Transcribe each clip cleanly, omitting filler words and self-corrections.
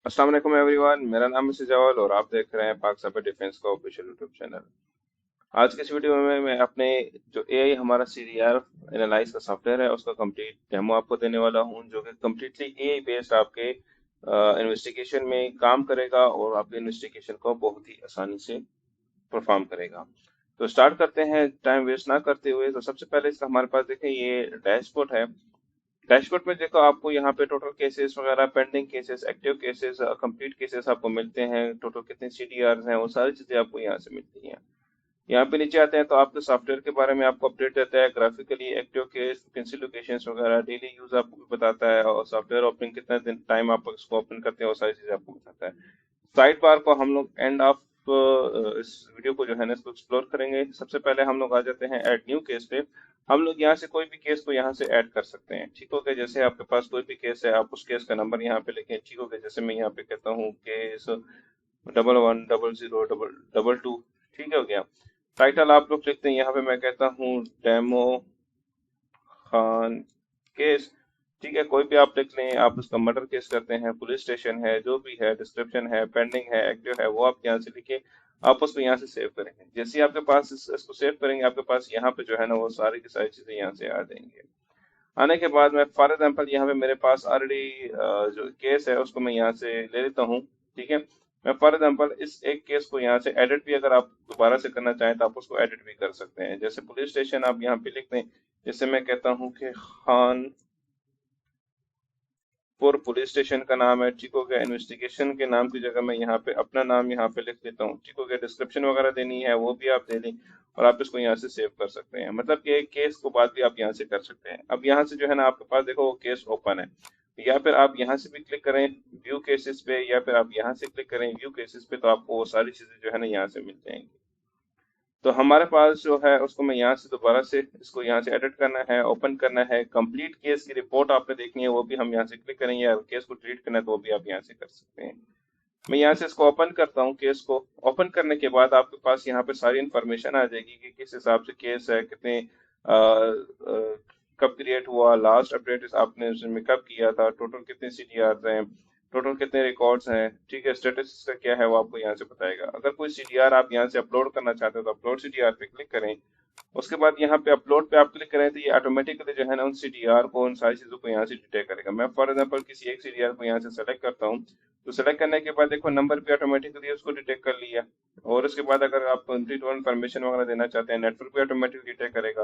अस्सलाम वालेकुम एवरीवन, मेरा नाम है सिजावल और आप देख रहे हैं पाक साइबर डिफेंस का ऑफिशियल यूट्यूब चैनल। आज के इस वीडियो में मैं अपने जो एआई हमारा सीडीआर एनालाइज का सॉफ्टवेयर है उसका कंप्लीट डेमो आपको देने वाला हूं, जो कि कम्प्लीटली एआई बेस्ड आपके इन्वेस्टिगेशन में काम करेगा और आपके इन्वेस्टिगेशन को बहुत ही आसानी से परफॉर्म करेगा। तो स्टार्ट करते हैं टाइम वेस्ट ना करते हुए। तो सबसे पहले इसका हमारे पास देखें ये डैशबोर्ड है। डैशबोर्ड में देखो आपको यहाँ पे टोटल केसेस वगैरह, pending cases, active cases, complete cases आपको मिलते हैं। टोटल कितने सीडीआर हैं वो सारी चीजें आपको यहाँ से मिलती हैं। यहाँ पे नीचे आते हैं तो आपके सॉफ्टवेयर के बारे में आपको अपडेट रहता है, graphically active case, vacancy locations वगैरह, डेली यूज आपको भी बताता है और सॉफ्टवेयर ओपनिंग कितना दिन टाइम आप इसको ओपन करते हैं वो सारी चीजें आपको बताता है। साइड बार को हम लोग एंड ऑफ इस वीडियो को जो है ना इसको एक्सप्लोर करेंगे। सबसे पहले हम लोग आ जाते हैं ऐड न्यू केस पे। हम लोग यहाँ से कोई भी केस को यहाँ से ऐड कर सकते हैं, ठीक हो गया। जैसे आपके पास कोई भी केस है, आप उस केस का नंबर यहाँ पे लिखें, ठीक हो गया। जैसे मैं यहाँ पे कहता हूँ केस 11000022, ठीक हो गया। टाइटल आप लोग लिखते हैं, यहाँ पे मैं कहता हूँ डेमो खान केस, ठीक है। कोई भी आप लिख लें, आप उसका मर्डर केस करते हैं, पुलिस स्टेशन है, जो भी है, डिस्क्रिप्शन है, पेंडिंग है, एक्टिव है, वो आप यहाँ से लिखिए। आप उसको यहाँ से सेव करेंगे। जैसे ही आपके पास इसको सेव करेंगे, आपके पास यहाँ पे जो है ना वो सारी की सारी चीजें यहाँ से आ जाएंगे। आने के बाद मैं फॉर एग्जाम्पल यहाँ पे मेरे पास ऑलरेडी जो केस है उसको मैं यहाँ से ले लेता हूँ, ठीक है। मैं फॉर एग्जाम्पल इस एक केस को यहाँ से एडिट भी अगर आप दोबारा से करना चाहें तो आप उसको एडिट भी कर सकते हैं। जैसे पुलिस स्टेशन आप यहाँ पे लिख दें। जैसे मैं कहता हूँ कि खान पुर पुलिस स्टेशन का नाम है, ठीक हो गया। इन्वेस्टिगेशन के नाम की जगह मैं यहाँ पे अपना नाम यहाँ पे लिख देता हूँ, ठीक हो गया। डिस्क्रिप्शन वगैरह देनी है वो भी आप दे दें और आप इसको यहाँ से सेव कर सकते हैं। मतलब कि एक केस को बाद भी आप यहाँ से कर सकते हैं। अब यहाँ से जो है ना आपके पास देखो वो केस ओपन है, या फिर आप यहाँ से भी क्लिक करें व्यू केसेस पे, या फिर आप यहाँ से क्लिक करें व्यू केसेस पे, तो आपको वो सारी चीजें जो है ना यहाँ से मिल जाएंगी। तो हमारे पास जो है उसको मैं यहाँ से दोबारा से इसको यहाँ से एडिट करना है, ओपन करना है। कंप्लीट केस की रिपोर्ट आपने देखनी है वो भी हम यहाँ से क्लिक करेंगे, या केस को डिलीट करना है तो वो भी आप यहाँ से कर सकते हैं। मैं यहाँ से इसको ओपन करता हूँ। केस को ओपन करने के बाद आपके पास यहाँ पे सारी इन्फॉर्मेशन आ जाएगी कि किस हिसाब से केस है, कितने कब क्रिएट हुआ, लास्ट अपडेट आपने उसमें कब किया था, टोटल कितने सीडीआर हैं, टोटल कितने रिकॉर्ड्स हैं, ठीक है। स्टेटस का क्या है वो आपको यहाँ से बताएगा। अगर कोई सीडीआर आप यहाँ से अपलोड करना चाहते हो तो अपलोड सीडीआर पे क्लिक करें। उसके बाद यहाँ पे अपलोड पे आप क्लिक करें तो ये ऑटोमेटिकली जो है ना उन सीडीआर को, उन सारी चीजों को यहाँ से डिटेक्ट करेगा। मैं फॉर एग्जांपल किसी एक सीडीआर को यहाँ से सेलेक्ट करता हूँ। तो सेलेक्ट करने के बाद देखो नंबर भी ऑटोमेटिकली उसको डिटेक्ट कर लिया। और उसके बाद अगर आप कंप्लीट और इन्फॉर्मेशन वगैरह देना चाहते हैं, नेटवर्क भी ऑटोमेटिकली डिटेक्ट करेगा।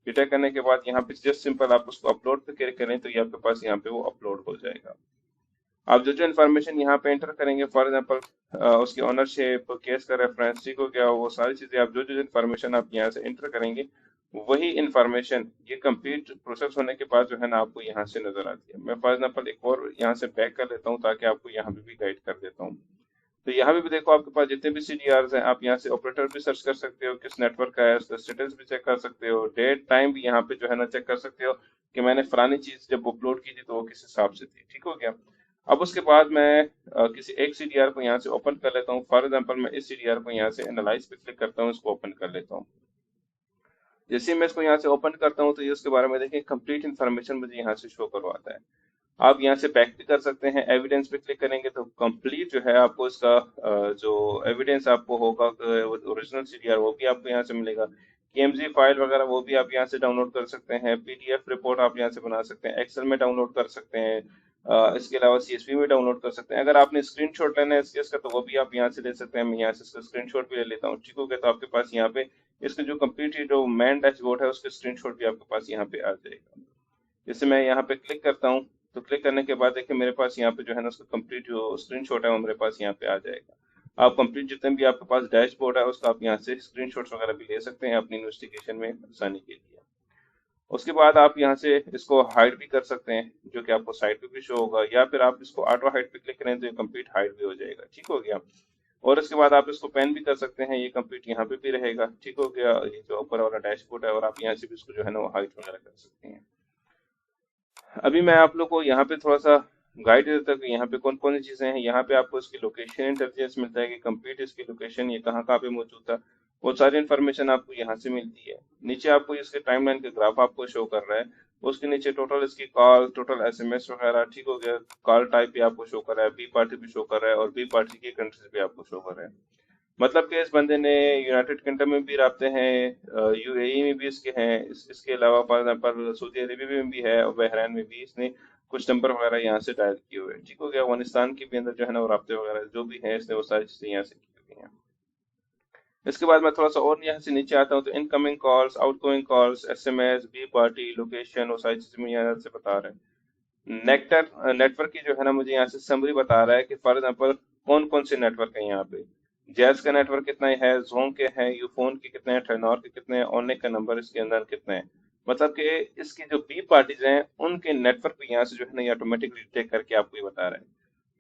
डिटेक्ट करने के बाद यहाँ पे जस्ट सिंपल आप उसको अपलोड पे क्लिक करें तो ये आपके पास यहाँ पे वो अपलोड हो जाएगा। आप जो जो इन्फॉर्मेशन यहाँ पे एंटर करेंगे, फॉर एग्जांपल उसकी ओनरशिप, केस का रेफरेंस, ठीक हो गया, वो सारी चीजें आप जो जो इन्फॉर्मेशन आप यहाँ से एंटर करेंगे वही इन्फॉर्मेशन ये कंप्लीट प्रोसेस होने के बाद जो है ना आपको यहाँ से नजर आती है। मैं फॉर एग्जांपल एक और यहाँ से बैक कर लेता हूँ ताकि आपको यहाँ पे भी गाइड कर देता हूँ। तो यहाँ पे भी देखो आपके पास जितने भी सीडीआर हैं, आप यहाँ से ऑपरेटर भी सर्च कर सकते हो, किस नेटवर्क का है उसका स्टेटस भी चेक कर सकते हो, डेट टाइम भी यहाँ पे जो है ना चेक कर सकते हो कि मैंने फलानी चीज जब अपलोड की थी तो वो किस हिसाब से थी, ठीक हो गया। अब उसके बाद मैं किसी एक सीडीआर को यहाँ से ओपन कर लेता हूँ। फॉर एग्जाम्पल मैं इस सीडीआर को यहाँ से एनालाइज पे क्लिक करता हूँ, इसको ओपन कर लेता हूँ। जैसे ही मैं इसको यहाँ से ओपन करता हूँ तो ये उसके बारे में देखिए कंप्लीट इन्फॉर्मेशन मुझे यहाँ से शो करवाता है। आप यहाँ से बैक भी कर सकते हैं। एविडेंस पे क्लिक करेंगे तो कंप्लीट जो है आपको इसका जो एविडेंस आपको होगा ओरिजिनल सीडीआर वो भी आपको यहाँ से मिलेगा। केएमजी फाइल वगैरह वो भी आप यहाँ से डाउनलोड कर सकते हैं। पीडीएफ रिपोर्ट आप यहाँ से बना सकते हैं, एक्सेल में डाउनलोड कर सकते हैं। इसके अलावा सीएसवी में डाउनलोड कर सकते हैं। अगर आपने स्क्रीनशॉट लेना है इसका तो वो भी आप यहाँ से ले सकते हैं। मैं यहाँ से इसका स्क्रीनशॉट भी ले लेता हूँ, ठीक हो गया। तो आपके पास यहाँ पे इसके जो कंप्लीट जो मैन डैशबोर्ड है उसके स्क्रीनशॉट भी आपके पास यहाँ पे आ जाएगा। जैसे मैं यहाँ पे क्लिक करता हूँ तो क्लिक करने के बाद देखिए मेरे पास यहाँ पे जो है ना उसका कंप्लीट जो स्क्रीनशॉट है वो मेरे पास यहाँ पे आ जाएगा। आप कंप्लीट जितने भी आपके पास डैशबोर्ड है उसका आप यहाँ से स्क्रीनशॉट्स वगैरह भी ले सकते हैं अपनी इन्वेस्टिगेशन में आसानी के लिए। उसके बाद आप यहाँ से इसको हाइड भी कर सकते हैं, जो कि आपको साइड पे भी शो होगा, या फिर आप इसको ऑटो हाइड पे क्लिक करें तो ये कंप्लीट हाइड भी हो जाएगा, ठीक हो गया। और इसके बाद आप इसको पेन भी कर सकते हैं, ये कंप्लीट यहाँ पे भी रहेगा, ठीक हो गया। ये जो ऊपर वाला डैशबोर्ड है, और आप यहाँ से भी इसको जो है ना वो हाइड वगैरह कर सकते हैं। अभी मैं आप लोग को यहाँ पे थोड़ा सा गाइड देता हूँ कि यहाँ पे कौन कौन सी चीजें हैं। यहाँ पे आपको इसकी लोकेशन इंटेलिजेंस मिलता है कि कंप्लीट इसकी लोकेशन ये कहाँ कहाँ पे मौजूद था, वो सारी इन्फॉर्मेशन आपको यहाँ से मिलती है। नीचे आपको इसके टाइमलाइन के ग्राफ आपको शो कर रहा है। उसके नीचे टोटल इसकी कॉल, टोटल एसएमएस वगैरह, ठीक हो गया। कॉल टाइप भी आपको शो कर रहा है, बी पार्टी भी शो कर रहा है और बी पार्टी की कंट्रीज भी आपको शो कर रहा है। मतलब कि इस बंदे ने यूनाइटेड किंगडम में भी राब्ते हैं, यूएई में भी इसके हैं, इसके अलावा फॉर एग्जाम्पल सऊदी अरेबिया में भी है और बहरैन में भी इसने कुछ नंबर वगैरह यहाँ से डायल किए हुए हैं, ठीक हो गया। अफगानिस्तान के भी अंदर जो है ना वो राब्ते वगैरह जो भी है इसने वो सारी चीजें यहाँ से की हुई हैं। इसके बाद मैं थोड़ा सा और यहाँ से नीचे आता हूँ तो incoming calls, outgoing calls, SMS, B party, location, वो सारी चीजें मुझे यहाँ से बता रहे हैं। नेटवर्क की जो है ना मुझे यहाँ से समरी बता रहा है कि फॉर एग्जाम्पल कौन कौन से नेटवर्क है यहाँ पे। जैज का नेटवर्क कितना है, जोम के हैं, यूफोन के कितने हैं, टेनोर के कितने हैं, ऑननेट का नंबर इसके अंदर कितने हैं। मतलब कि इसकी जो बी पार्टीज हैं उनके नेटवर्क भी यहाँ से जो है ना ये ऑटोमेटिकली डिटेक्ट करके आपको ये बता रहा है।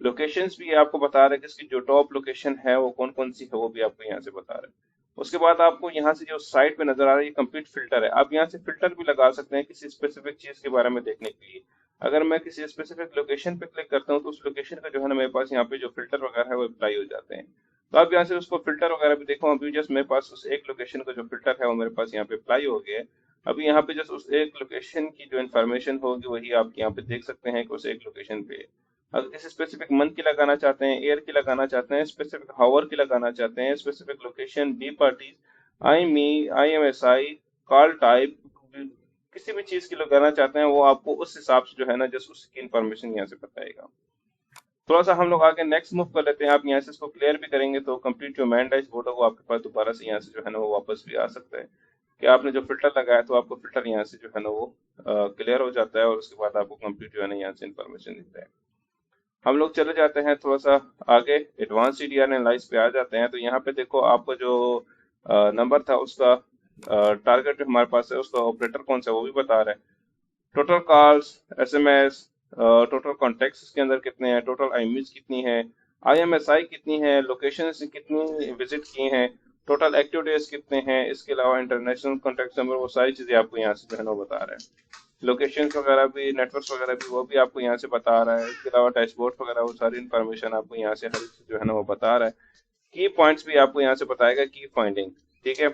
लोकेशंस भी आपको बता रहा है कि इसकी जो टॉप लोकेशन है वो कौन कौन सी है, वो भी आपको यहाँ से बता रहा है। उसके बाद आपको यहाँ से जो साइट पे नजर आ रहा है ये कंप्लीट फिल्टर है। आप यहाँ से फिल्टर भी लगा सकते हैं किसी स्पेसिफिक चीज के बारे में देखने के लिए। अगर मैं किसी स्पेसिफिक लोकेशन पे क्लिक करता हूँ तो उस लोकेशन का जो है ना मेरे पास यहाँ पे जो फिल्टर वगैरह है वो अप्लाई हो जाते हैं। तो आप यहाँ से उसको फिल्टर वगैरह भी देखो, अभी जस्ट मेरे पास उस एक लोकेशन का जो फिल्टर है वो मेरे पास यहाँ पे अप्लाई हो गया है। अभी यहाँ पे जस्ट उस एक लोकेशन की जो इन्फॉर्मेशन होगी वही आप यहाँ पे देख सकते हैं कि उस एक लोकेशन पे अगर किसी स्पेसिफिक मंथ की लगाना चाहते हैं, ईयर की लगाना चाहते हैं, स्पेसिफिक हावर की लगाना चाहते हैं, specific location, B parties, IMEI call type, किसी भी चीज की लगाना चाहते हैं वो आपको उस हिसाब से जो है ना जस्ट उसकी इंफॉर्मेशन यहाँ से बताएगा। थोड़ा सा हम लोग आगे नेक्स्ट मूव कर लेते हैं। आप यहाँ से इसको क्लियर भी करेंगे तो कंप्लीट जो मैन डैशबोर्ड है वो आपके पास दोबारा से यहाँ से जो है ना वो वापस भी आ सकता है कि आपने जो फिल्टर लगाया तो आपको फिल्टर यहाँ से जो है ना वो क्लियर हो जाता है और उसके बाद आपको कंप्लीट जो है ना यहाँ से इंफॉर्मेशन देता है। हम लोग चले जाते हैं थोड़ा सा आगे, एडवांस सीडीआर एनालाइज पे आ जाते हैं। तो यहाँ पे देखो आपको जो नंबर था उसका टारगेट जो हमारे पास है उसका ऑपरेटर कौन सा है वो भी बता रहा है। Total calls, SMS, total contacts इसके अंदर कितने हैं, टोटल आईएमईज कितनी है, आईएमएसआई कितनी है, लोकेशन कितनी विजिट की हैं, टोटल एक्टिव डेज कितने हैं, इसके अलावा इंटरनेशनल कॉन्टेक्ट नंबर, वो सारी चीजें आपको यहाँ से जो है ना वो बता रहा है। लोकेशन वगैरह भी, नेटवर्क वगैरह भी वो भी आपको यहाँ से बता रहा है। इसके अलावा डैशबोर्ड वगैरह वो सारी इन्फॉर्मेशन आपको यहाँ से हर एक चीज जो है ना वो बता रहा है। की पॉइंट्स भी आपको यहाँ से बताएगा, की फाइंडिंग, ठीक है,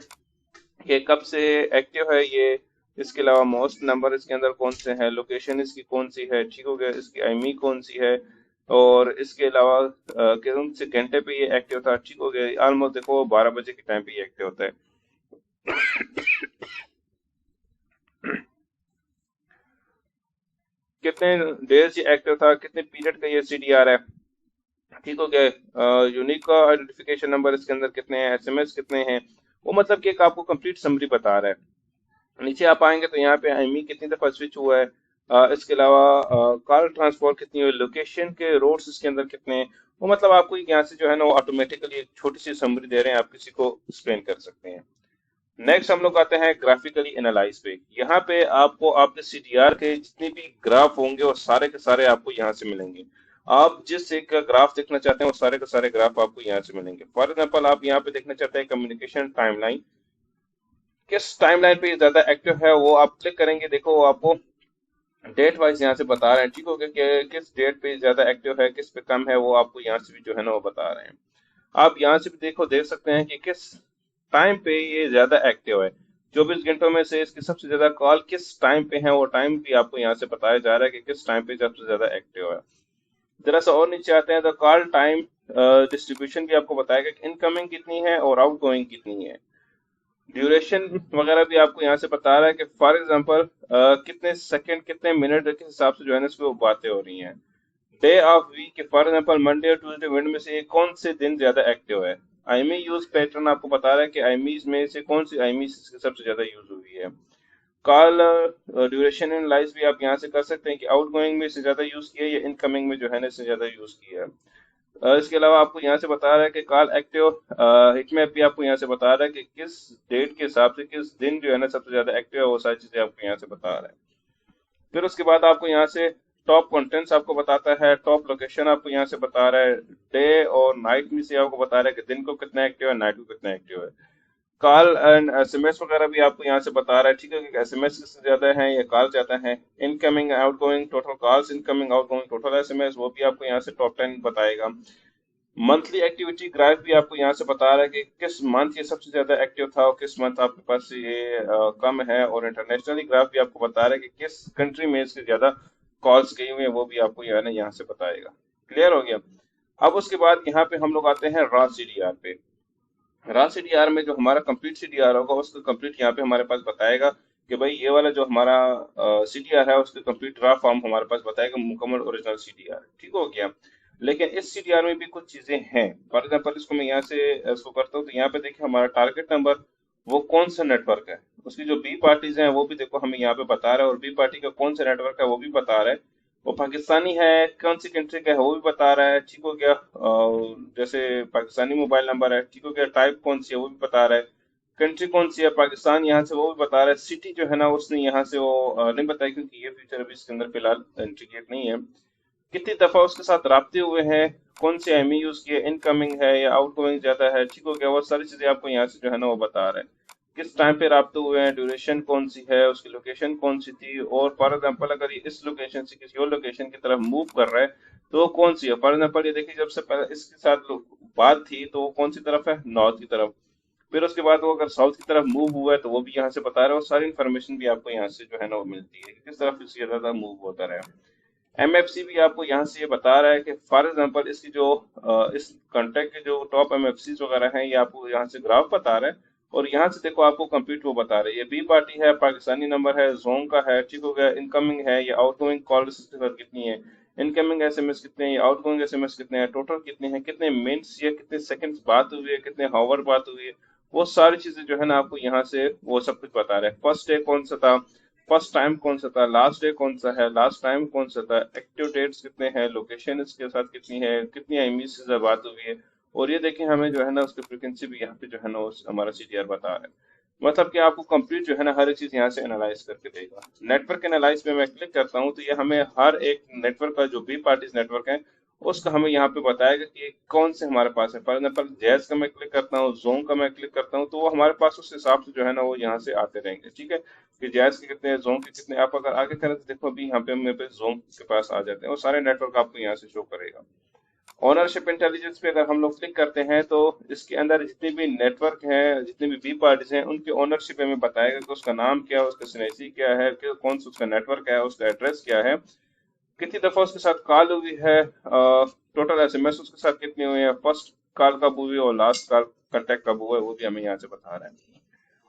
कि कब से एक्टिव है ये। इसके अलावा मोस्ट नंबर इसके अंदर कौन से हैं, लोकेशन इसकी कौन सी है, ठीक हो गया, इसकी आईमी कौन सी है, और इसके अलावा कौन से घंटे पे ये एक्टिव था, ठीक हो गया। ऑलमोस्ट देखो 12 बजे के टाइम पे ये एक्टिव होता है। कितने डेज ये एक्टिव था, कितने पीरियड का ये सीडीआर है, ठीक हो गया। यूनिक आइडेंटिफिकेशन नंबर इसके अंदर कितने हैं, एसएमएस कितने हैं, वो मतलब कि एक आपको कंप्लीट समरी बता रहा है। नीचे आप आएंगे तो यहाँ पे आईमी कितनी दफा स्विच हुआ है, इसके अलावा कॉल ट्रांसपोर्ट कितनी हुई, लोकेशन के रोड्स इसके अंदर कितने हैं, वो मतलब आपको यहाँ से जो है ना वो ऑटोमेटिकली एक छोटी सी समरी दे रहे हैं, आप किसी को एक्सप्लेन कर सकते हैं। नेक्स्ट हम लोग आते हैं ग्राफिकली एनालाइज पे। यहाँ पे आपको आपके सीडीआर के जितने भी ग्राफ होंगे वो सारे के सारे आपको यहाँ से मिलेंगे। आप जिस एक का ग्राफ देखना चाहते हैं वो सारे के सारे ग्राफ आपको यहाँ से मिलेंगे। फॉर एग्जाम्पल आप यहाँ पे देखना चाहते हैं कम्युनिकेशन टाइमलाइन, किस टाइमलाइन पे ज्यादा एक्टिव है वो आप क्लिक करेंगे, देखो वो आपको डेट वाइज यहाँ से बता रहे हैं, ठीक हो गया, कि किस डेट पे ज्यादा एक्टिव है, किस पे कम है, वो आपको यहाँ से भी जो है ना वो बता रहे हैं। आप यहाँ से भी देखो देख सकते हैं कि किस टाइम पे ये ज्यादा एक्टिव है। 24 घंटों में से इसकी सबसे ज्यादा कॉल किस टाइम पे है वो टाइम भी आपको यहाँ से बताया जा रहा है कि किस टाइम पे सबसे ज्यादा एक्टिव है। जरा सा और नीचे आते हैं तो कॉल टाइम डिस्ट्रीब्यूशन भी आपको बताएगा कि इनकमिंग कितनी है और आउटगोइंग कितनी है। ड्यूरेशन वगैरह भी आपको यहाँ से बता रहा है कि फॉर एग्जांपल कितने सेकंड कितने मिनट के हिसाब से जो है ना इसमें बातें हो रही हैं। Day of week, for example Monday और ट्यूसडे वेडनेसडे में से कौन से दिन ज्यादा एक्टिव है। आईमी यूज पैटर्न आपको बता रहा है कि आईमीज में से कौन सी आईमी सबसे ज्यादा यूज हुई है। कॉल ड्यूरेशन एनालाइज भी आप यहाँ से कर सकते हैं कि आउटगोइंग में से ज्यादा यूज किया है या इनकमिंग में जो है ना इससे ज्यादा यूज किया है। इसके अलावा आपको यहाँ से बता रहा है कि कॉल एक्टिव हिटमैप भी आपको यहाँ से बता रहा है कि किस डेट के हिसाब से किस दिन जो है ना सबसे ज्यादा एक्टिव है, वो सारी चीजें आपको यहाँ से बता रहा है। फिर उसके बाद आपको यहाँ से टॉप कंटेंट्स आपको बताता है, टॉप लोकेशन आपको यहाँ से बता रहा है, डे और नाइट में से आपको बता रहा है कि दिन को कितना एक्टिव है, नाइट को कितना एक्टिव है। कॉल एंड एसएमएस वगैरह भी आपको यहाँ से बता रहा है, ठीक है, कि एसएमएस किससे ज्यादा है या कॉल ज्यादा है। Incoming outgoing, total calls, incoming outgoing, total SMS, वो भी आपको यहाँ से टॉप 10 बताएगा। मंथली एक्टिविटी ग्राफ भी आपको यहाँ से बता रहा है कि किस मंथ ये सबसे ज्यादा एक्टिव था और किस मंथ आपके पास ये कम है, और इंटरनेशनली ग्राफ भी आपको बता रहा है कि किस कंट्री में इससे ज्यादा कॉल्स गई हुई है, वो भी आपको यहाँ से बताएगा। क्लियर हो गया। अब उसके बाद यहाँ पे हम लोग आते हैं रॉ सीडीआर पे। रॉ सीडीआर में जो हमारा कंप्लीट सीडीआर होगा उसका कंप्लीट यहाँ पे हमारे पास बताएगा कि भाई ये वाला जो हमारा सीडीआर है उसका कंप्लीट रॉ फॉर्म हमारे पास बताएगा, मुकम्मल ओरिजिनल सीडीआर। ठीक हो गया। लेकिन इस सीडीआर में भी कुछ चीजें हैं। फॉर एग्जाम्पल इसको मैं यहाँ से इसको करता हूँ, तो यहाँ पे देखिए हमारा टारगेट नंबर वो कौन सा नेटवर्क है, उसकी जो बी पार्टीज हैं वो भी देखो हमें यहाँ पे बता रहा है, और बी पार्टी का कौन सा नेटवर्क है वो भी बता रहा है। वो पाकिस्तानी है, कौन सी कंट्री का है वो भी बता रहा है। ठीक हो गया। जैसे पाकिस्तानी मोबाइल नंबर है। ठीक हो गया। टाइप कौन सी है वो भी बता रहा है। कंट्री कौन सी है पाकिस्तान यहाँ से वो भी बता रहा है। सिटी जो है ना उसने यहाँ से वो नहीं बताया, क्योंकि ये फीचर अभी इसके अंदर फिलहाल इंटीग्रेट नहीं है। कितनी दफा उसके साथ राब्ते हुए हैं, कौन से एमई यूज किए, इनकमिंग है या आउटगोइंग ज्यादा है। ठीक हो गया। वो सारी चीजें आपको यहाँ से जो है ना वो बता रहे हैं। किस टाइम पे राब्ते हुए हैं, ड्यूरेशन कौन सी है, उसकी लोकेशन कौन सी थी, और फॉर एग्जाम्पल अगर ये इस लोकेशन से किसी और लोकेशन की तरफ मूव कर रहा है तो वो कौन सी है। फॉर एग्जाम्पल ये देखिए, जब से पहले इसके साथ बात थी तो वो कौन सी तरफ है, नॉर्थ की तरफ। फिर उसके बाद वो अगर साउथ की तरफ मूव हुआ है तो वो भी यहाँ से बता रहे हैं, और सारी इन्फॉर्मेशन भी आपको यहाँ से जो है ना वो मिलती है कि किस तरफ इससे ज्यादा मूव होता रहे। एमएफसी भी आपको यहाँ से ये बता रहा है कि फॉर एग्जांपल इसकी जो इस कॉन्टेक्ट के जो टॉप एमएफसी वगैरह हैं ये आपको यहाँ से ग्राफ बता रहा है। और यहाँ से देखो आपको कंप्लीट वो बता रहा है, ये बी पार्टी है, पाकिस्तानी नंबर है, जोन का है। ठीक हो गया। इनकमिंग है या आउटगोइंग कॉल कितनी है, इनकमिंग एसएमएस कितने हैं, आउटगोइंग एसएमएस कितने हैं, टोटल कितने हैं, कितने मिनट्स या कितने सेकंड्स बात हुई है, कितने हावर बात हुई है। वो सारी चीजें जो है ना आपको यहाँ से वो सब कुछ बता रहे हैं। फर्स्ट डे कौन सा था, फर्स्ट टाइम कौन सा था, लास्ट डे कौन सा है, लास्ट टाइम कौन सा था, एक्टिव डेट्स कितने हैं, लोकेशन इसके साथ कितनी है, कितनी एमबी से बात हुई है। और ये देखें हमें जो है ना उसकी फ्रिक्वेंसी भी यहाँ पे जो है ना हमारा सीडीआर बता रहा है। मतलब कि आपको कंप्लीट जो है ना हर एक चीज यहाँ से एनालाइज करके देगा। नेटवर्क एनालाइज पे मैं क्लिक करता हूँ तो ये हमें हर एक नेटवर्क का जो भी पार्टीज नेटवर्क है उसका हमें यहाँ पे बताएगा कि ये कौन से हमारे पास है। फॉर एग्जाम्पल जैज का मैं क्लिक करता हूँ, जोन का मैं क्लिक करता हूँ, तो वो हमारे पास उस हिसाब से जो है ना वो यहाँ से आते रहेंगे। ठीक है। कि जैज के कितने, जोन के कितने। आप अगर आगे करें तो देखो अभी यहाँ पे मेरे पे जोन के पास आ जाते हैं और सारे नेटवर्क आपको यहाँ से शो करेगा। ओनरशिप इंटेलिजेंस पे अगर हम लोग क्लिक करते हैं तो इसके अंदर जितने भी नेटवर्क हैं, जितने भी बी पार्टीज हैं, उनकी ओनरशिप हमें बताएगा कि उसका नाम क्या है, उसका सिनेसी क्या है, कि कौन सा उसका नेटवर्क है, उसका एड्रेस क्या है, कितनी दफा उसके साथ कॉल हुई है, टोटल एसएमएस उसके साथ कितनी हुई है, फर्स्ट कॉल कब हुई है और लास्ट कॉल कांटेक्ट कब हुआ है, वो भी हमें यहाँ से बता रहा है।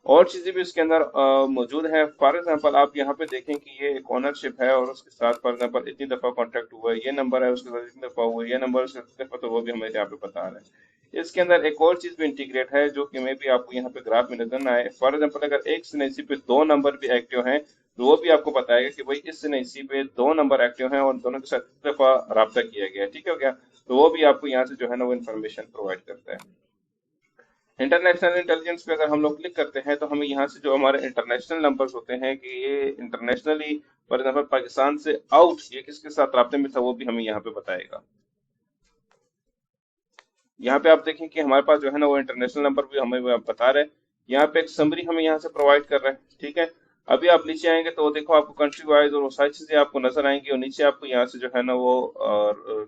और चीजें भी इसके अंदर मौजूद है। फॉर एग्जांपल आप यहाँ पे देखें कि ये एक ओनरशिप है और उसके साथ फॉर एग्जांपल इतनी दफा कॉन्टेक्ट हुआ है, ये नंबर है उसके साथ इतनी दफा हुआ है, ये नंबर उसके साथ इतनी दफा, तो वो भी हमें यहाँ पे बता रहा है। इसके अंदर एक और चीज भी इंटीग्रेट है जो कि मैं भी आपको यहाँ पे ग्राफ में नजर ना आए। फॉर एग्जाम्पल अगर एक सिनेसी पे दो नंबर भी एक्टिव हैं तो वो भी आपको बताएगा कि भाई इस सिनेसी पे दो नंबर एक्टिव हैं और दोनों के साथ कितनी दफा रब्ता किया गया है। ठीक है क्या। तो वो भी आपको यहाँ से जो है ना वो इन्फॉर्मेशन प्रोवाइड करता है। इंटरनेशनल इंटेलिजेंस पे अगर हम लोग क्लिक करते हैं तो हमें यहाँ से जो हमारे इंटरनेशनल नंबर्स होते हैं कि ये इंटरनेशनली फॉर एग्जाम्पल पाकिस्तान से आउट ये किसके साथ राब्ते में था वो भी हमें यहाँ पे बताएगा। यहाँ पे आप देखें कि हमारे पास जो है ना वो इंटरनेशनल नंबर भी हमें वो बता रहे हैं। यहाँ पे एक समरी हमें यहाँ से प्रोवाइड कर रहा है। ठीक है। अभी आप नीचे आएंगे तो देखो आपको कंट्री वाइज और वो सारी चीजें आपको नजर आएंगी, और नीचे आपको यहाँ से जो है ना वो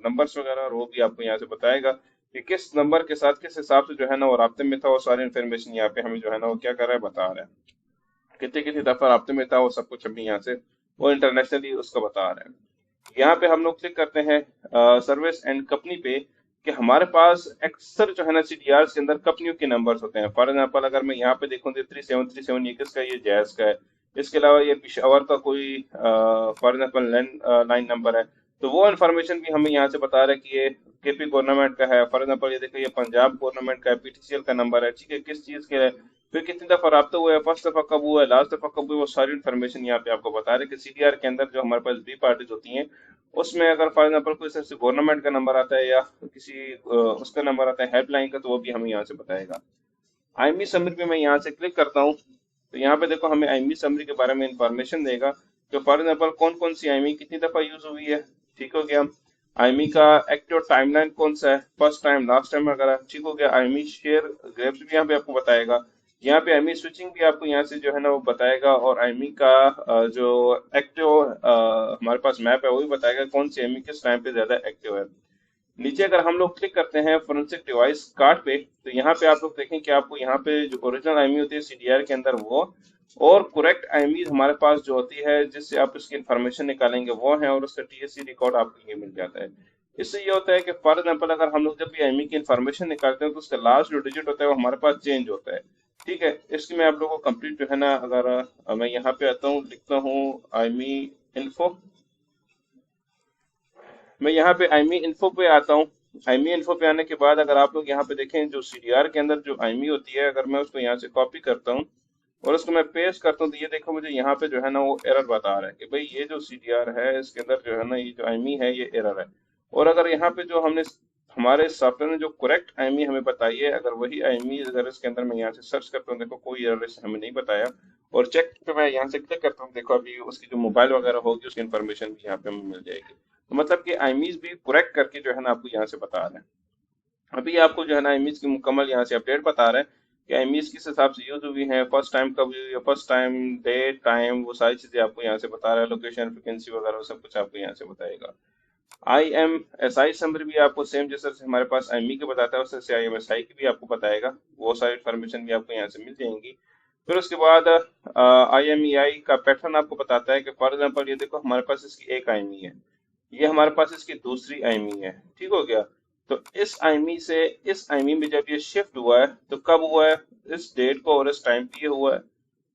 नंबर्स वगैरह और वो भी आपको यहाँ से बताएगा कि किस नंबर के साथ किस हिसाब से जो है ना वो राब्ते में था। वो सारी इन्फॉर्मेशन यहाँ पे हमें जो है ना वो क्या कर रहा है, बता रहा है। कितने कितनी दफा राब्ते में था वो सब कुछ हमें यहाँ से वो इंटरनेशनली उसका बता रहा है। यहाँ पे हम लोग क्लिक करते हैं सर्विस एंड कंपनी पे कि हमारे पास अक्सर जो है ना सीडीआर के अंदर कंपनियों के नंबर्स होते हैं। फॉर एग्जांपल अगर मैं यहाँ पे देखूँ तो 3737 ये किसका, ये जैज का है। इसके अलावा ये पिशावर का कोई for example land line number है। तो वो इन्फॉर्मेशन भी हमें यहाँ से बता रहा है कि ये केपी गवर्नमेंट का है। फॉर एग्जांपल ये देखो ये पंजाब गवर्नमेंट का है, पीटीसीएल का नंबर है। ठीक है। किस चीज के है, फिर कितनी दफा राब्ता हुआ है, फर्स्ट दफा कब हुआ है, लास्ट दफा कब हुआ है, वो सारी इन्फॉर्मेशन यहाँ पे आपको बता रहे हैं कि सीडीआर के अंदर जो हमारे पास बी पार्टीज होती हैं उसमें अगर फॉर एग्जाम्पल कोई सबसे गवर्नमेंट का नंबर आता है या किसी उसका नंबर आता है हेल्पलाइन का, तो वो भी हमें यहाँ से बताएगा। आईएमई समरी पे मैं यहाँ से क्लिक करता हूँ तो यहाँ पे देखो हमें आईएमई समरी के बारे में इंफॉर्मेशन देगा कि फॉर एग्जाम्पल कौन कौन सी आईएमई कितनी दफा यूज हुई है। ठीक हो गया। आईएमई का एक्टिव टाइमलाइन कौन सा है, फर्स्ट टाइम लास्ट टाइम वगैरह। ठीक हो गया। आईएमई शेयर ग्रेप्स भी यहाँ पे आपको बताएगा। यहाँ पे आईएमई स्विचिंग भी आपको यहाँ से जो है ना वो बताएगा, और आईएमई का जो एक्टिव हमारे पास मैप है वो भी बताएगा कौन सी आईएमई किस टाइम पे ज्यादा एक्टिव है। नीचे अगर हम लोग क्लिक करते हैं फोरेंसिक डिवाइस कार्ड पे, तो यहाँ पे आप लोग देखें कि आपको यहाँ पे जो ओरिजिनल आईएमई होती है सीडीआर के अंदर वो, और करेक्ट आईएमई हमारे पास जो होती है जिससे आप इसकी इंफॉर्मेशन निकालेंगे वो है, और उसका टीएससी रिकॉर्ड आपको ये मिल जाता है। इससे ये होता है कि फॉर एग्जाम्पल अगर हम लोग जब भी आईएमई की इंफॉर्मेशन निकालते हैं तो उसका लास्ट जो डिजिट होता है वो हमारे पास चेंज होता है। ठीक है, इसकी मैं आप लोगों को कंप्लीट जो है ना, अगर मैं यहाँ पे आता हूँ, लिखता हूँ आईएमई इन्फो, मैं यहाँ पे आईमी इन्फो पे आता हूँ। आईमी इन्फो पे आने के बाद अगर आप लोग यहाँ पे देखें जो सीडीआर के अंदर जो आईमी होती है, अगर मैं उसको यहाँ से कॉपी करता हूँ और उसको मैं पेस्ट करता हूँ, तो ये देखो मुझे यहाँ पे जो है ना वो एरर बता रहा है कि भाई ये जो सीडीआर है इसके अंदर जो है ना ये जो आईमी है ये एरर है। और अगर यहाँ पे जो हमने हमारे सॉफ्टवेयर ने जो करेक्ट आईमी हमें बताई है, अगर वही आईमी अगर इसके अंदर मैं यहाँ से सर्च करता हूँ, देखो कोई एरर हमें नहीं बताया, और चेक पे मैं यहाँ से क्लिक करता हूँ, देखो अभी उसकी जो मोबाइल वगैरह होगी उसकी इन्फॉर्मेशन भी यहाँ पे हमें मिल जाएगी। तो मतलब कि आईमीज भी करेक्ट करके जो है ना आपको यहाँ से बता रहे हैं। अभी आपको जो है ना आईमीज की मुकम्मल यहाँ से अपडेट बता रहे हैं कि आईमीज किस हिसाब से यूज हुई है, फर्स्ट टाइम कब हुई है, फर्स्ट टाइम, डेट, टाइम, वो सारी चीजें आपको यहाँ से बता रहा है, लोकेशन, फ्रिक्वेंसी वगैरह सब कुछ आपको यहाँ से बताएगा। IMSI समरी भी आपको सेम जैसे हमारे पास आईमी के बताता है उससे IMSI की भी आपको बताएगा, वो सारी इन्फॉर्मेशन भी आपको यहाँ से मिल जाएंगी। फिर उसके बाद IMEI का पैटर्न आपको बताता है कि फॉर एग्जाम्पल ये देखो हमारे पास इसकी एक आईमी है, ये हमारे पास इसकी दूसरी आईमी है, ठीक हो गया। तो इस आईमी से इस आईमी में जब ये शिफ्ट हुआ है तो कब हुआ है, इस डेट को और इस टाइम पे ये हुआ है,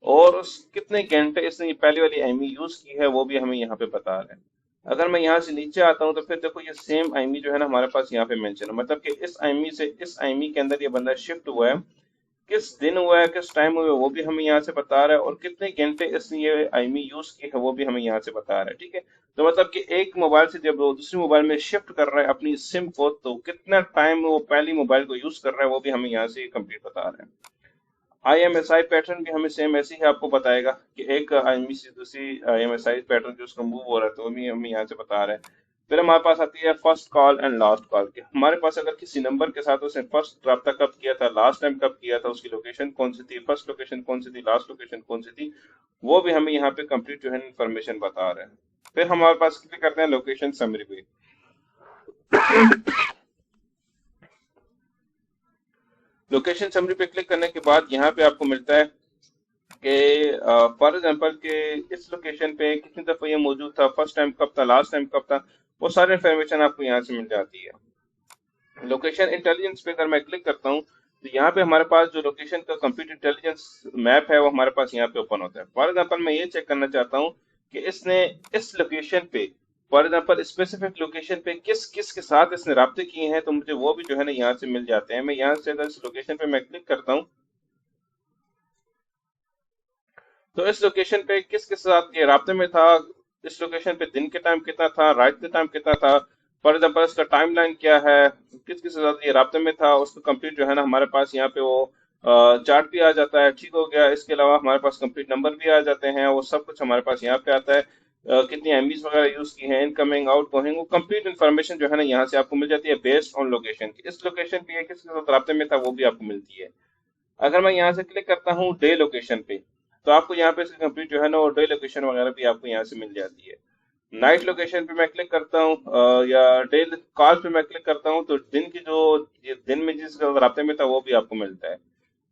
और उस कितने घंटे इसने ये पहले वाली आईमी यूज की है वो भी हमें यहाँ पे बता रहे हैं। अगर मैं यहाँ से नीचे आता हूँ तो फिर देखो ये सेम आईमी जो है ना हमारे पास यहाँ पे मेंशन है, मतलब कि इस आईमी से इस आईमी के अंदर ये बंदा शिफ्ट हुआ है, किस दिन हुआ है, किस टाइम हुआ है वो भी हमें यहाँ से बता रहा है, और कितने घंटे इसने ये आईमी यूज की है वो भी हमें यहाँ से बता रहा है। ठीक है, तो मतलब कि एक मोबाइल से जब वो दूसरी मोबाइल में शिफ्ट कर रहा है अपनी सिम को, तो कितना टाइम वो पहली मोबाइल को यूज कर रहा है वो भी हमें यहाँ से कंप्लीट बता रहा है। IMSI पैटर्न भी हमें सेम ऐसे ही आपको बताएगा कि एक आईएमई से दूसरी IMSI पैटर्न जो उसका मूव हो रहा है तो वो भी हमें यहाँ से बता रहा है। फिर हमारे पास आती है first call and last call के, हमारे पास अगर किसी नंबर के साथ उसने फर्स्ट रब्ता कब किया था, लास्ट टाइम कब किया था, उसकी लोकेशन कौन सी थी, फर्स्ट लोकेशन कौन सी थी, लास्ट लोकेशन कौन सी थी, वो भी हमें यहाँ पे कंप्लीट जो है इन्फॉर्मेशन बता रहे हैं। फिर हमारे पास क्लिक करते हैं लोकेशन समरी पे। लोकेशन समरी पे क्लिक करने के बाद यहाँ पे आपको मिलता है कि फॉर एग्जांपल के इस लोकेशन पे कितनी दफा ये मौजूद था, फर्स्ट टाइम कब था, लास्ट टाइम कब था, वो सारी इन्फॉर्मेशन आपको यहाँ से मिल जाती है। लोकेशन इंटेलिजेंस पे अगर मैं क्लिक करता हूँ तो यहाँ पे हमारे पास जो लोकेशन का कंप्यूटर इंटेलिजेंस मैप है वो हमारे पास यहाँ पे ओपन होता है। फॉर एग्जांपल मैं ये चेक करना चाहता हूँ कि इसने इस लोकेशन पे, फॉर एग्जांपल स्पेसिफिक लोकेशन पे किस किस के साथ इसने राब्ते किए हैं, तो मुझे वो भी जो है ना यहाँ से मिल जाते हैं। मैं यहाँ से अगर इस लोकेशन पे मैं क्लिक करता हूँ तो इस लोकेशन पे किस किस साथ ये राब्ते में था, इस लोकेशन पे दिन के टाइम कितना था, रात के टाइम कितना था, फॉर एग्जाम्पल इसका टाइमलाइन क्या है, किस किस साथ ये राब्ते में था, उसको कंप्लीट जो है ना हमारे पास यहाँ पे वो चार्ट भी आ जाता है। ठीक हो गया, इसके अलावा हमारे पास कंप्लीट नंबर भी आ जाते हैं, वो सब कुछ हमारे पास यहाँ पे आता है। कितनी एमबीज वगैरह यूज की है, इनकमिंग आउट गोइंग, वो कंप्लीट इन्फॉर्मेशन जो है ना यहाँ से आपको मिल जाती है बेस्ड ऑन लोकेशन की। इस लोकेशन पे किसके साथ राब्ते में था वो भी आपको मिलती है। अगर मैं यहाँ से क्लिक करता हूँ डे लोकेशन पे, तो आपको यहाँ पे इसकी कंप्लीट जो है ना वो डे लोकेशन वगैरह भी आपको यहाँ से मिल जाती है। नाइट लोकेशन पे मैं क्लिक करता हूँ या डे कॉल पे मैं क्लिक करता हूँ तो दिन की जो ये दिन में जिस रास्ते में था वो भी आपको मिलता है।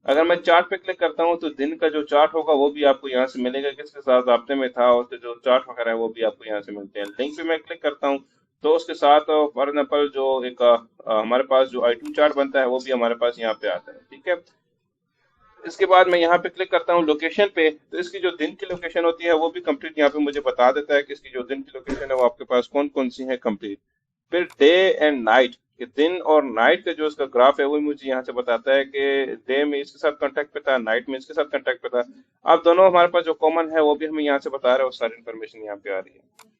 अगर मैं चार्ट पे क्लिक करता हूँ तो दिन का जो चार्ट होगा वो भी आपको यहाँ से मिलेगा, किसके साथ रास्ते में था, उसके जो चार्ट वगैरह है वो भी आपको यहाँ से मिलते हैं। लिंक पे मैं क्लिक करता हूँ तो उसके साथ फॉर एग्जाम्पल जो एक हमारे पास जो I2 चार्ट बनता है वो भी हमारे पास यहाँ पे आता है। ठीक है, इसके बाद मैं यहाँ पे क्लिक करता हूँ लोकेशन पे, तो इसकी जो दिन की लोकेशन होती है वो भी कंप्लीट यहाँ पे मुझे बता देता है कि इसकी जो दिन की लोकेशन है वो आपके पास कौन कौन सी है कंप्लीट। फिर डे एंड नाइट के दिन और नाइट का जो इसका ग्राफ है वो मुझे यहाँ से बताता है कि डे में इसके साथ कांटेक्ट पे था, नाइट में इसके साथ कांटेक्ट पे था। अब दोनों हमारे पास जो कॉमन है वो भी हमें यहाँ से बता रहा है, वो सारी इन्फॉर्मेशन यहाँ पे आ रही है।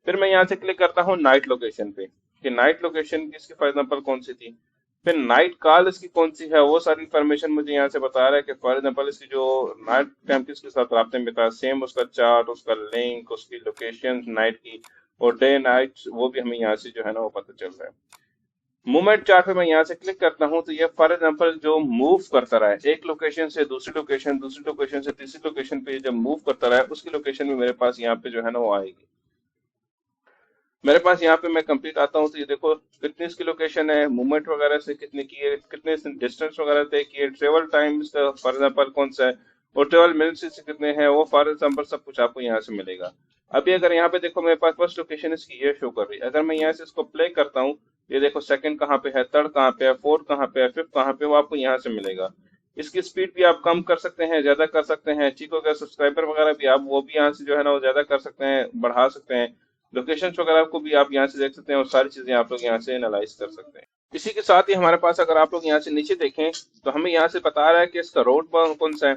फिर मैं यहाँ से क्लिक करता हूँ नाइट लोकेशन पे कि नाइट लोकेशन इसकी फॉर एग्जाम्पल कौन सी थी, फिर नाइट कॉल इसकी कौन सी है वो सारी इन्फॉर्मेशन मुझे यहाँ से बता रहा है कि फॉर एग्जाम्पल इसकी जो नाइट टाइम किसके साथ राब्ते में था, सेम उसका चार्ट, उसका लिंक, उसकी लोकेशन नाइट की, और डे नाइट वो भी हमें यहाँ से जो है ना वो पता चल रहा है। मूवमेंट चार्ट पे मैं यहाँ से क्लिक करता हूँ तो ये फॉर एग्जाम्पल जो मूव करता रहा है एक लोकेशन से दूसरी लोकेशन, दूसरी लोकेशन से तीसरी लोकेशन पे जब मूव करता रहा है उसकी लोकेशन भी मेरे पास यहाँ पे जो है ना वो आएगी। मेरे पास यहाँ पे मैं कंप्लीट आता हूँ तो ये देखो कितनी इसकी लोकेशन है, मूवमेंट वगैरह से कितने की है, कितने डिस्टेंस वगैरह तय किए, ट्रेवल टाइम इसका फॉर एग्जाम्पल कौन सा है, और ट्रेवल मिनट्स से कितने हैं वो फॉर एग्जाम्पल सब कुछ आपको यहाँ से मिलेगा। अभी अगर यहाँ पे देखो मेरे पास फर्स्ट लोकेशन इसकी ये शो कर रही है, अगर मैं यहाँ से इसको प्ले करता हूँ, ये देखो सेकंड कहाँ पे है, थर्ड कहाँ पे है, फोर्थ कहाँ पे है, फिफ्थ कहाँ पे, वो आपको यहाँ से मिलेगा। इसकी स्पीड भी आप कम कर सकते हैं, ज्यादा कर सकते हैं, ठीक हो गया। सब्सक्राइबर वगैरह भी आप वो भी यहाँ से जो है ना वो ज्यादा कर सकते हैं, बढ़ा सकते हैं। लोकेशंस वगैरह को भी आप यहाँ से देख सकते हैं और सारी चीजें आप लोग यहाँ से एनालाइज कर सकते हैं। इसी के साथ ही हमारे पास अगर आप लोग यहाँ से नीचे देखें तो हमें यहाँ से बता रहा है कि इसका रोड कौन सा है।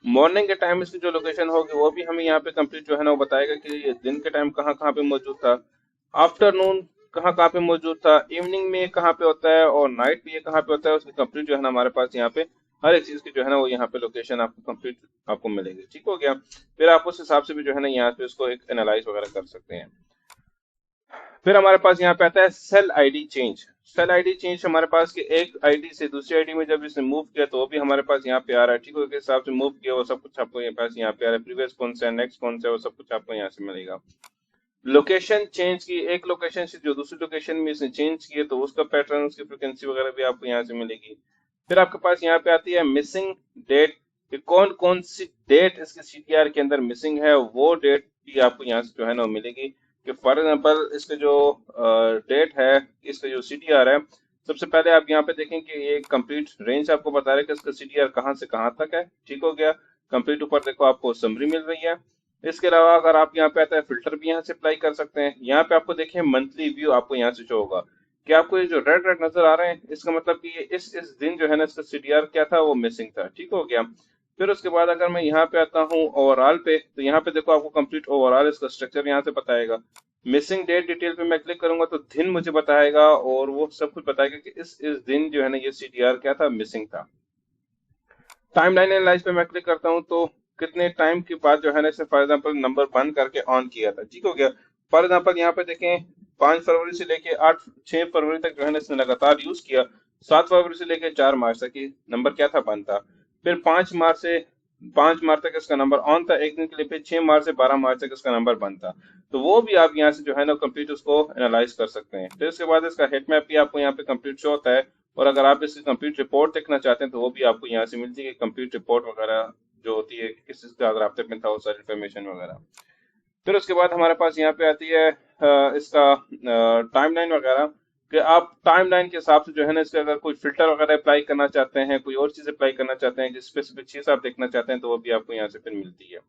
मॉर्निंग के टाइम इसकी जो लोकेशन होगी वो भी हमें यहाँ पे कंप्लीट जो है ना वो बताएगा कि ये दिन के टाइम कहाँ कहाँ पे मौजूद था, आफ्टरनून कहाँ कहाँ पे मौजूद था, इवनिंग में कहाँ पे होता है, और नाइट में ये कहाँ पे होता है। उसकी कंप्लीट जो है ना हमारे पास यहाँ पे हर एक चीज की जो है ना वो यहाँ पे लोकेशन आपको कंप्लीट आपको मिलेगी। ठीक हो गया। फिर आप उस हिसाब से भी जो है ना यहाँ पे उसको एक एनालाइज वगैरह कर सकते हैं। फिर हमारे पास यहाँ पे आता है cell ID change. Cell ID change हमारे पास कि एक आईडी से दूसरी आईडी में जब इसने मूव किया तो वो भी हमारे पास यहाँ पे आ रहा है। ठीक है, के हिसाब से मूव किया वो सब कुछ आपको पास यहाँ पे आ रहा है। प्रीवियस कौन सा है, नेक्स्ट कौन सा है, वो सब कुछ आपको यहाँ से मिलेगा। लोकेशन चेंज की, एक लोकेशन से जो दूसरी लोकेशन में इसने चेंज किया तो उसका पैटर्न, उसकी फ्रिक्वेंसी वगैरह भी आपको यहाँ से मिलेगी। फिर आपके पास यहाँ पे आती है मिसिंग डेट, कि कौन कौन सी डेट इसके सीटीआर के अंदर मिसिंग है, वो डेट भी आपको यहाँ से जो है ना वो मिलेगी। कि फॉर एग्जाम्पल इसके जो डेट है, इसका जो सीटीआर है, सबसे पहले आप यहाँ पे देखें कि ये कंप्लीट रेंज आपको बता रहा है कि इसका सीटीआर कहाँ से कहाँ तक है। ठीक हो गया। कंप्लीट ऊपर देखो आपको समरी मिल रही है। इसके अलावा अगर आप यहाँ पे आता है फिल्टर भी यहाँ से अप्लाई कर सकते हैं। यहाँ पे आपको देखिए मंथली व्यू आपको यहाँ से शो होगा कि आपको ये जो रेड रेड नजर आ रहे हैं इसका मतलब कि ये इस दिन जो है ना इसका सीडीआर क्या था, वो मिसिंग था। ठीक हो गया। फिर उसके बाद अगर मैं यहाँ पे आता हूँ ओवरऑल पे तो यहाँ पे देखो आपको कंप्लीट ओवरऑल इसका स्ट्रक्चर यहाँ से बताएगा। मिसिंग डेट डिटेल पे मैं क्लिक करूंगा तो दिन मुझे बताएगा और वो सब कुछ बताएगा कि इस दिन जो है ना ये सीडीआर क्या था, मिसिंग था। टाइमलाइन एनालाइज पे मैं क्लिक करता हूँ तो कितने टाइम के बाद जो है ना इसे फॉर एग्जांपल नंबर बंद करके ऑन किया था। ठीक हो गया। फॉर एग्जांपल यहाँ पे देखें 5 फरवरी से लेके 6 फरवरी तक जो है ना इसने लगातार यूज किया। 7 फरवरी से लेके 4 मार्च तक ये नंबर क्या था, बंद था। फिर 5 मार्च तक इसका नंबर ऑन था एक दिन के लिए। फिर 6 मार्च से 12 मार्च तक इसका नंबर बंद था। तो वो भी आप यहाँ से जो है ना कंप्लीट उसको एनालाइज कर सकते हैं। फिर उसके बाद इसका हेट मैप भी आपको यहाँ पे कंप्लीट शो होता है। और अगर आप इसकी कंप्लीट रिपोर्ट देखना चाहते हैं तो वो भी आपको यहाँ से मिलती है। कंप्लीट रिपोर्ट वगैरह जो होती है किस चीज के राब्ते में था, वो सारी इन्फॉर्मेशन वगैरह। फिर उसके बाद हमारे पास यहाँ पे आती है इसका टाइमलाइन वगैरह, कि आप टाइमलाइन के हिसाब से जो है ना इसके अगर कोई फिल्टर वगैरह अप्लाई करना चाहते हैं, कोई और चीज अप्लाई करना चाहते हैं, जिस स्पेसिफिक चीज आप देखना चाहते हैं तो वो भी आपको यहाँ से फिर मिलती है।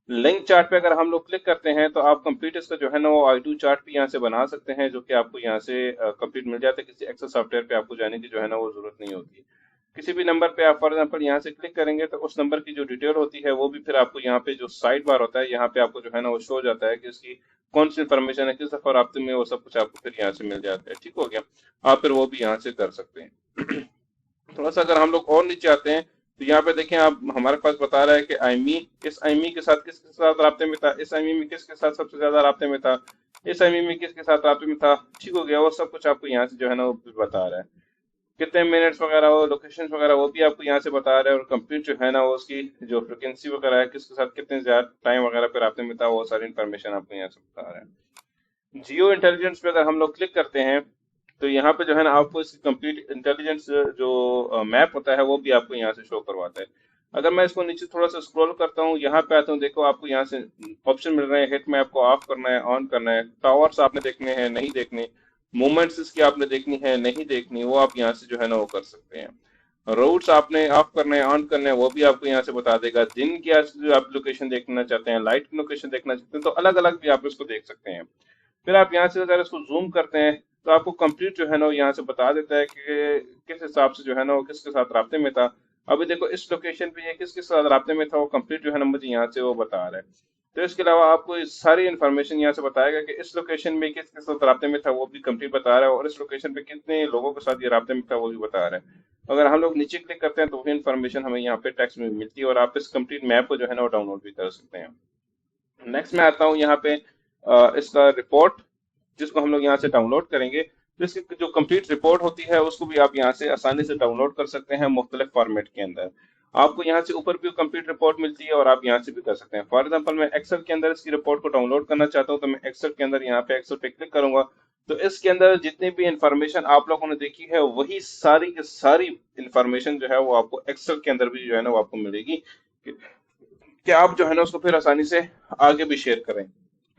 लिंक चार्ट पे अगर हम लोग क्लिक करते हैं तो आप कंप्लीट इसका जो है ना वो आई टू चार्ट भी यहाँ से बना सकते हैं, जो कि आपको यहाँ से कंप्लीट मिल जाता है। किसी एक्सेल सॉफ्टवेयर पे आपको जाने की जो है ना वो जरूरत नहीं होती। किसी भी नंबर पे आप फॉर एग्जाम्पल यहाँ से क्लिक करेंगे तो उस नंबर की जो डिटेल होती है वो भी फिर आपको यहाँ पे जो साइड बार होता है यहाँ पे आपको जो है ना वो शो हो जाता है कि इसकी कौन सी इन्फॉर्मेशन है, किस दफा राब्ते में, वो सब कुछ आपको फिर यहाँ से मिल जाता है। ठीक हो गया। आप फिर वो भी यहाँ से कर सकते हैं। थोड़ा सा अगर हम लोग और नीचे आते हैं तो यहाँ पे देखें आप, हमारे पास बता रहा है कि आईमी, इस आईमी के साथ किसके साथ राब्ते में था, इस आईमी में किसके साथ सबसे ज्यादा राब्ते में था, इस आईमी में किसके साथ राब्ते में था। ठीक हो गया। वो सब कुछ आपको यहाँ से जो है ना वो बता रहा है। कितने मिनट्स वगैरह, वो लोकेशन वगैरह वो भी आपको यहाँ से बता रहा है। और कंप्लीट जो है ना वो उसकी जो फ्रिक्वेंसी वगैरह है, किसके साथ कितने ज्यादा टाइम वगैरह पे राब्ते में था, वो सारी इन्फॉर्मेशन आपको यहाँ से बता रहा है। जियो इंटेलिजेंस पे अगर हम लोग क्लिक करते हैं तो यहाँ पे जो है ना आपको इसकी कंप्लीट इंटेलिजेंस जो मैप होता है वो भी आपको यहाँ से शो करवाता है। अगर मैं इसको नीचे थोड़ा सा स्क्रॉल करता हूँ, यहाँ पे आता हूँ, देखो आपको यहाँ से ऑप्शन मिल रहे हैं। हिट मैप को ऑफ करना है, ऑन करना है। टावर्स आपने देखने हैं, नहीं देखने। मूवमेंट्स इसकी आपने देखनी है, नहीं देखनी, वो आप यहाँ से जो है ना वो कर सकते हैं। रूट्स आपने ऑफ करना है, ऑन करना है, वो भी आपको यहाँ से बता देगा। दिन की आप लोकेशन देखना चाहते हैं, लाइट की लोकेशन देखना चाहते हैं, तो अलग अलग भी आप इसको देख सकते हैं। फिर आप यहाँ से अगर इसको जूम करते हैं तो आपको कंप्लीट जो है ना वो यहाँ से बता देता है कि किस हिसाब से जो है ना वो किसके साथ राब्ते में था। अभी देखो इस लोकेशन पे ये किसके साथ राब्ते में था, वो कंप्लीट जो है ना मुझे यहाँ से वो बता रहा है। तो इसके अलावा आपको इस सारी इन्फॉर्मेशन यहाँ से बताएगा कि इस लोकेशन में किसके साथ राब्ते में था, वो भी कंप्लीट बता रहा है। और इस लोकेशन पे कितने लोगों के साथ ये राब्ते में था, वो भी बता रहा है। अगर हम लोग नीचे क्लिक करते हैं तो वही इन्फॉर्मेशन हमें यहाँ पे टेक्स्ट में मिलती है और आप इस कंप्लीट मैप को जो है ना वो डाउनलोड भी कर सकते हैं। नेक्स्ट मैं आता हूँ यहाँ पे इसका रिपोर्ट, जिसको हम लोग यहाँ से डाउनलोड करेंगे। तो इसकी जो कंप्लीट रिपोर्ट होती है उसको भी आप यहाँ से आसानी से डाउनलोड कर सकते हैं मुख्तलिफ फॉर्मेट के अंदर। आपको यहाँ से ऊपर भी कंप्लीट रिपोर्ट मिलती है और आप यहाँ से भी कर सकते हैं। फॉर एग्जांपल मैं एक्सेल के अंदर इसकी रिपोर्ट को डाउनलोड करना चाहता हूँ, तो मैं एक्सेल के अंदर यहाँ पे एक्सेल पे क्लिक करूंगा, तो इसके अंदर जितनी भी इंफॉर्मेशन आप लोगों ने देखी है वही सारी की सारी इंफॉर्मेशन जो है वो आपको एक्सेल के अंदर भी जो है ना वो आपको मिलेगी, कि आप जो है ना उसको फिर आसानी से आगे भी शेयर करें।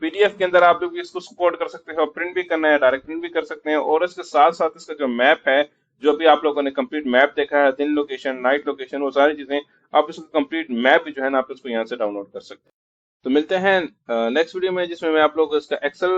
पीडीएफ के अंदर आप लोग इसको सपोर्ट कर सकते हो, प्रिंट भी करना है डायरेक्ट प्रिंट भी कर सकते हैं, और इसके साथ साथ इसका जो मैप है, जो भी आप लोगों ने कंप्लीट मैप देखा है, दिन लोकेशन नाइट लोकेशन, वो सारी चीजें आप इसको कंप्लीट मैप भी जो है ना आप इसको यहाँ से डाउनलोड कर सकते हैं। तो मिलते हैं नेक्स्ट वीडियो में, जिसमें मैं आप लोगों को इसका एक्सेल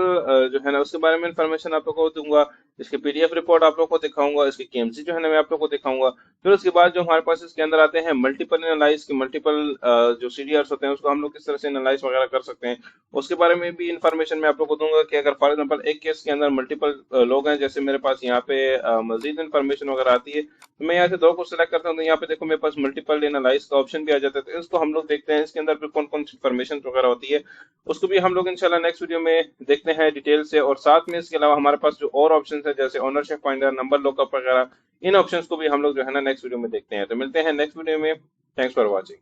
जो है ना उसके बारे में इंफॉर्मेशन आप लोगों को दूंगा, इसके पीडीएफ रिपोर्ट आप लोगों को दिखाऊंगा, इसकी केएमसी जो है ना मैं आप लोगों को दिखाऊंगा। फिर उसके बाद जो हमारे पास इसके अंदर आते हैं मल्टीपल एनालाइज के मल्टीपल जो सीडीआर होते हैं उसको हम लोग किस तरह से एनालाइज वगैरह कर सकते हैं, उसके बारे में भी इंफॉर्मेशन मैं आप लोगों को दूंगा, कि अगर फॉर एग्जाम्पल एक केस के अंदर मल्टीपल लोग हैं, जैसे मेरे पास यहाँ पे मजीद इंफॉर्मेशन वगैरह आती है, तो मैं यहाँ से दो को सिलेक्ट करता हूँ, तो यहाँ पे देखो मेरे पास मल्टीपल एनालाइज का ऑप्शन भी आ जाता है, तो इसको हम लोग देखते हैं इसके अंदर पे कौन कौन सी इंफॉर्मेशन वगैरह होती है, उसको भी हम लोग इंशाल्लाह नेक्स्ट वीडियो में देखते हैं डिटेल से। और साथ में इसके अलावा हमारे पास जो और ऑप्शन है जैसे ओनरशिप फाइंडर, नंबर लॉकअप वगैरह, इन ऑप्शंस को भी हम लोग जो है ना नेक्स्ट वीडियो में देखते हैं। तो मिलते हैं नेक्स्ट वीडियो में। Thanks for watching.